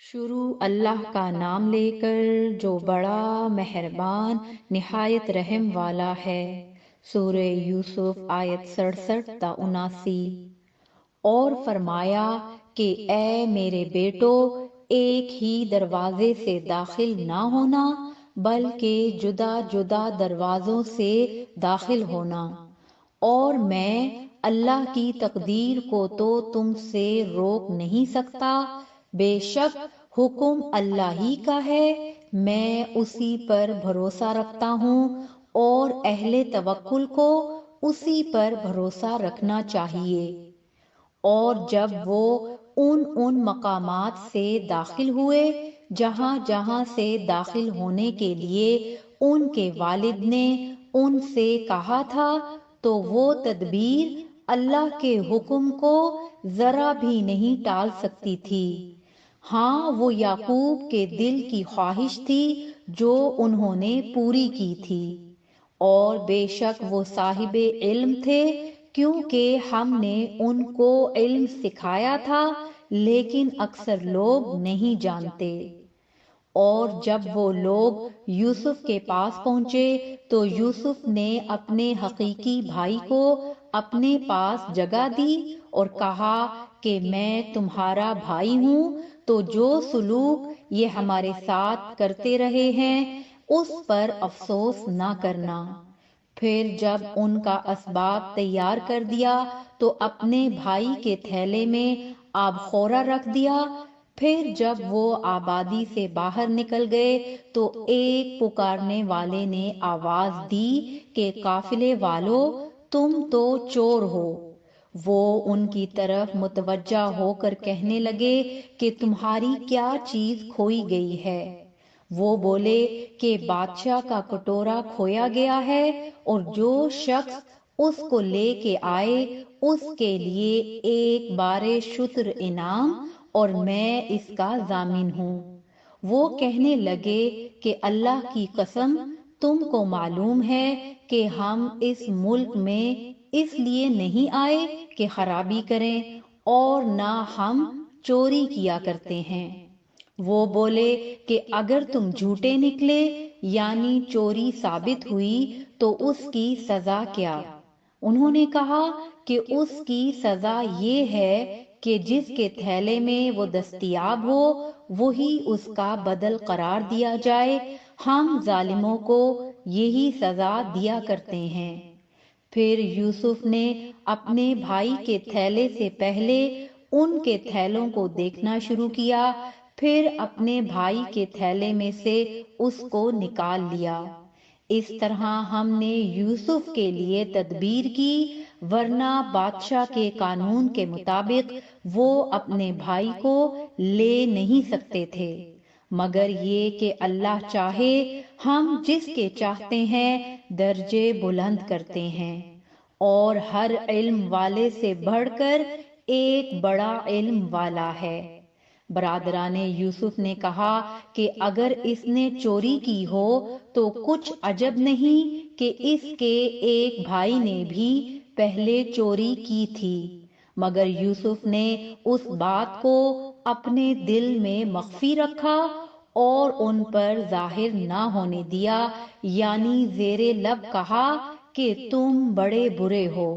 شروع اللہ کا نام لے کر جو بڑا مہربان نہایت رحم والا ہے۔ سورہ یوسف آیت 67 تا 79۔ اور فرمایا کہ اے میرے بیٹو، ایک ہی دروازے سے داخل نہ ہونا بلکہ جدا جدا دروازوں سے داخل ہونا، اور میں اللہ کی تقدیر کو تو تم سے روک نہیں سکتا، بے شک حکم اللہ ہی کا ہے، میں اسی پر بھروسہ رکھتا ہوں، اور اہل توکل کو اسی پر بھروسہ رکھنا چاہیے۔ اور جب وہ ان مقامات سے داخل ہوئے جہاں جہاں سے داخل ہونے کے لیے ان کے والد نے ان سے کہا تھا، تو وہ تدبیر اللہ کے حکم کو ذرا بھی نہیں ٹال سکتی تھی۔ ہاں، وہ یعقوب کے دل کی خواہش تھی جو انہوں نے پوری کی تھی، اور بے شک وہ صاحب علم تھے، کیونکہ ہم نے ان کو علم سکھایا تھا، لیکن اکثر لوگ نہیں جانتے۔ اور جب وہ لوگ یوسف کے پاس پہنچے تو یوسف نے اپنے حقیقی بھائی کو اپنے پاس جگہ دی اور کہا کہ میں تمہارا بھائی ہوں، تو جو سلوک یہ ہمارے ساتھ کرتے رہے ہیں اس پر افسوس نہ کرنا۔ پھر جب ان کا اسباب تیار کر دیا تو اپنے بھائی کے تھیلے میں آب خورا رکھ دیا۔ پھر جب وہ آبادی سے باہر نکل گئے تو ایک پکارنے والے نے آواز دی کہ قافلے والو، تم تو چور ہو۔ وہ ان کی طرف متوجہ ہو کر کہنے لگے کہ تمہاری کیا چیز کھوئی گئی ہے؟ وہ بولے کہ بادشاہ کا کٹورا کھویا گیا ہے، اور جو شخص اس کو لے کے آئے اس کے لیے ایک بارے شتر انعام، اور میں اس کا ضامن ہوں۔ وہ کہنے لگے کہ اللہ کی قسم، تم کو معلوم ہے کہ ہم اس ملک میں اس لیے نہیں آئے کہ خرابی کریں، اور نہ ہم چوری کیا کرتے ہیں۔ وہ بولے کہ اگر تم جھوٹے نکلے یعنی چوری ثابت ہوئی تو اس کی سزا کیا؟ انہوں نے کہا کہ اس کی سزا یہ ہے کہ جس کے تھیلے میں وہ دستیاب ہو وہی اس کا بدل قرار دیا جائے، ہم ظالموں کو یہی سزا دیا کرتے ہیں۔ پھر یوسف نے اپنے بھائی کے تھیلے سے پہلے ان کے تھیلوں کو دیکھنا شروع کیا، پھر اپنے بھائی کے تھیلے میں سے اس کو نکال لیا۔ اس طرح ہم نے یوسف کے لیے تدبیر کی، ورنہ بادشاہ کے قانون کے مطابق وہ اپنے بھائی کو لے نہیں سکتے تھے، مگر یہ کہ اللہ چاہے ہم جس کے چاہتے ہیں درجے بلند کرتے ہیں، اور ہر علم والے سے بڑھ کر ایک بڑا علم والا ہے۔ برادران یوسف نے کہا کہ اگر اس نے چوری کی ہو تو کچھ عجب نہیں کہ اس کے ایک بھائی نے بھی پہلے چوری کی تھی، مگر یوسف نے اس بات کو اپنے دل میں مخفی رکھا اور ان پر ظاہر نہ ہونے دیا، یعنی زیر لب کہا کہ تم بڑے برے ہو،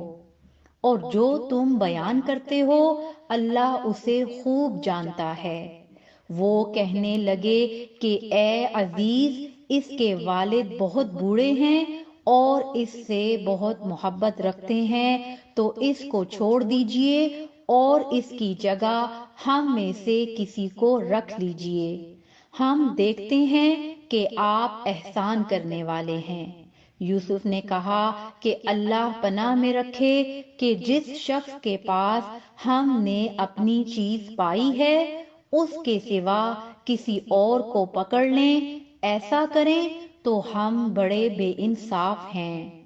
اور جو تم بیان کرتے ہو اللہ اسے خوب جانتا ہے۔ وہ کہنے لگے کہ اے عزیز، اس کے والد بہت بوڑھے ہیں اور اس سے بہت محبت رکھتے ہیں، تو اس کو چھوڑ دیجئے اور اس کی جگہ ہم میں سے کسی کو رکھ لیجئے، ہم دیکھتے ہیں کہ آپ احسان کرنے والے ہیں۔ یوسف نے کہا کہ اللہ پناہ میں رکھے کہ جس شخص کے پاس ہم نے اپنی چیز پائی ہے اس کے سوا کسی اور کو پکڑ لیں، ایسا کریں تو ہم بڑے بے انصاف ہیں۔